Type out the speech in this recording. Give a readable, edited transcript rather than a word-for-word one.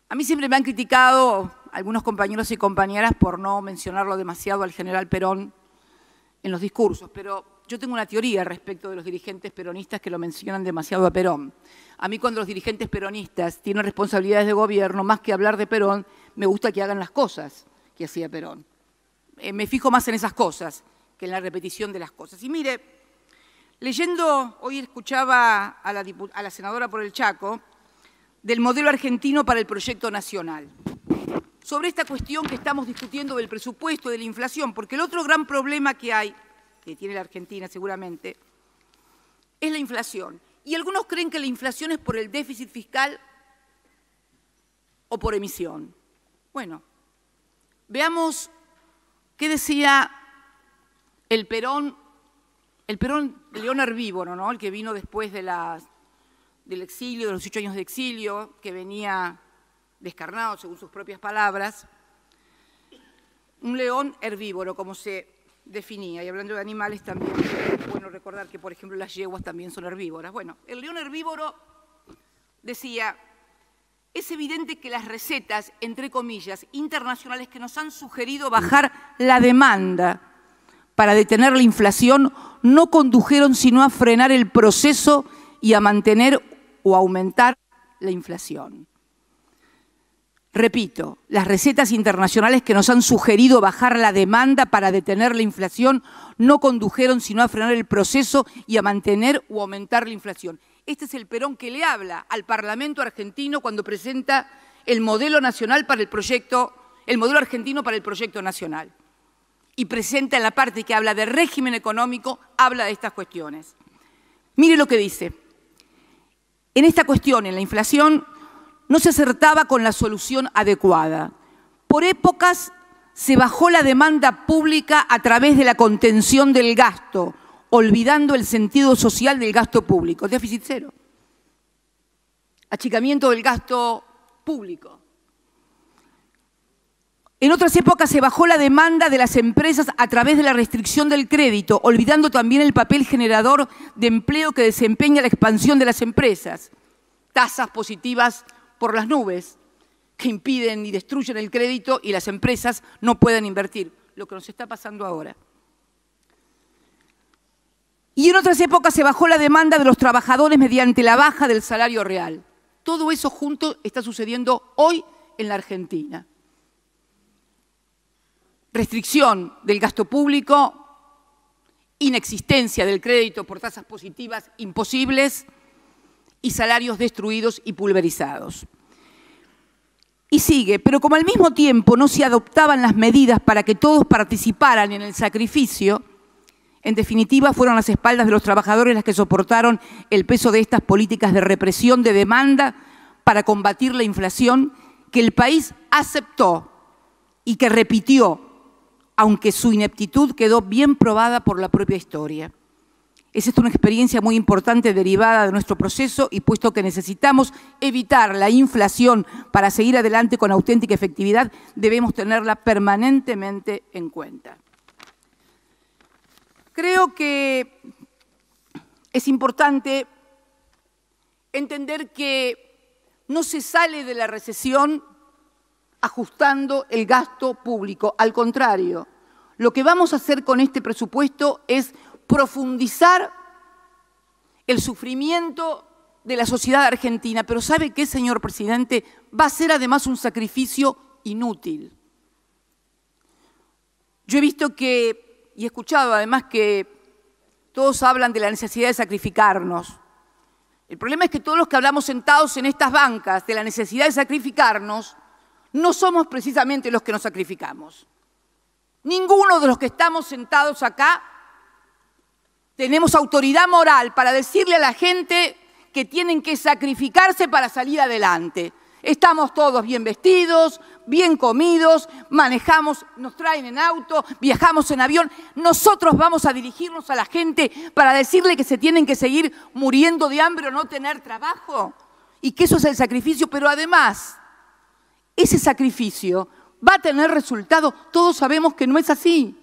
A mí siempre me han criticado algunos compañeros y compañeras por no mencionarlo demasiado al general Perón en los discursos, pero yo tengo una teoría respecto de los dirigentes peronistas que lo mencionan demasiado a Perón. A mí cuando los dirigentes peronistas tienen responsabilidades de gobierno, más que hablar de Perón, me gusta que hagan las cosas que hacía Perón. Me fijo más en esas cosas que en la repetición de las cosas. Y mire, leyendo, hoy escuchaba a la senadora por el Chaco, del modelo argentino para el proyecto nacional. Sobre esta cuestión que estamos discutiendo del presupuesto, de la inflación, porque el otro gran problema que hay, que tiene la Argentina seguramente, es la inflación. Y algunos creen que la inflación es por el déficit fiscal o por emisión. Bueno, veamos qué decía el Perón, el león herbívoro, ¿no? El que vino después de del exilio, de los 8 años de exilio, que venía descarnado, según sus propias palabras. Un león herbívoro, como se definía. Y hablando de animales también, es bueno recordar que, por ejemplo, las yeguas también son herbívoras. Bueno, el león herbívoro decía, es evidente que las recetas, entre comillas, internacionales que nos han sugerido bajar la demanda para detener la inflación no condujeron sino a frenar el proceso y a mantener o aumentar la inflación. Repito, las recetas internacionales que nos han sugerido bajar la demanda para detener la inflación no condujeron sino a frenar el proceso y a mantener o aumentar la inflación. Este es el Perón que le habla al Parlamento argentino cuando presenta el modelo nacional para el proyecto, el modelo argentino para el proyecto nacional. Y presenta en la parte que habla de régimen económico, habla de estas cuestiones. Mire lo que dice. En esta cuestión, en la inflación, no se acertaba con la solución adecuada. Por épocas se bajó la demanda pública a través de la contención del gasto, olvidando el sentido social del gasto público. Déficit cero. Achicamiento del gasto público. En otras épocas se bajó la demanda de las empresas a través de la restricción del crédito, olvidando también el papel generador de empleo que desempeña la expansión de las empresas. Tasas positivas por las nubes que impiden y destruyen el crédito y las empresas no pueden invertir, lo que nos está pasando ahora. Y en otras épocas se bajó la demanda de los trabajadores mediante la baja del salario real. Todo eso junto está sucediendo hoy en la Argentina. Restricción del gasto público, inexistencia del crédito por tasas positivas imposibles y salarios destruidos y pulverizados. Y sigue, pero como al mismo tiempo no se adoptaban las medidas para que todos participaran en el sacrificio, en definitiva fueron las espaldas de los trabajadores las que soportaron el peso de estas políticas de represión de demanda para combatir la inflación que el país aceptó y que repitió, aunque su ineptitud quedó bien probada por la propia historia. Es esta una experiencia muy importante derivada de nuestro proceso y puesto que necesitamos evitar la inflación para seguir adelante con auténtica efectividad, debemos tenerla permanentemente en cuenta. Creo que es importante entender que no se sale de la recesión ajustando el gasto público. Al contrario, lo que vamos a hacer con este presupuesto es profundizar el sufrimiento de la sociedad argentina. Pero ¿sabe qué, señor presidente? Va a ser además un sacrificio inútil. Yo he visto que, y he escuchado además que todos hablan de la necesidad de sacrificarnos. El problema es que todos los que hablamos sentados en estas bancas de la necesidad de sacrificarnos, no somos precisamente los que nos sacrificamos. Ninguno de los que estamos sentados acá tenemos autoridad moral para decirle a la gente que tienen que sacrificarse para salir adelante. Estamos todos bien vestidos, bien comidos, manejamos, nos traen en auto, viajamos en avión. Nosotros vamos a dirigirnos a la gente para decirle que se tienen que seguir muriendo de hambre o no tener trabajo. Y que eso es el sacrificio, pero además, ese sacrificio va a tener resultado. Todos sabemos que no es así.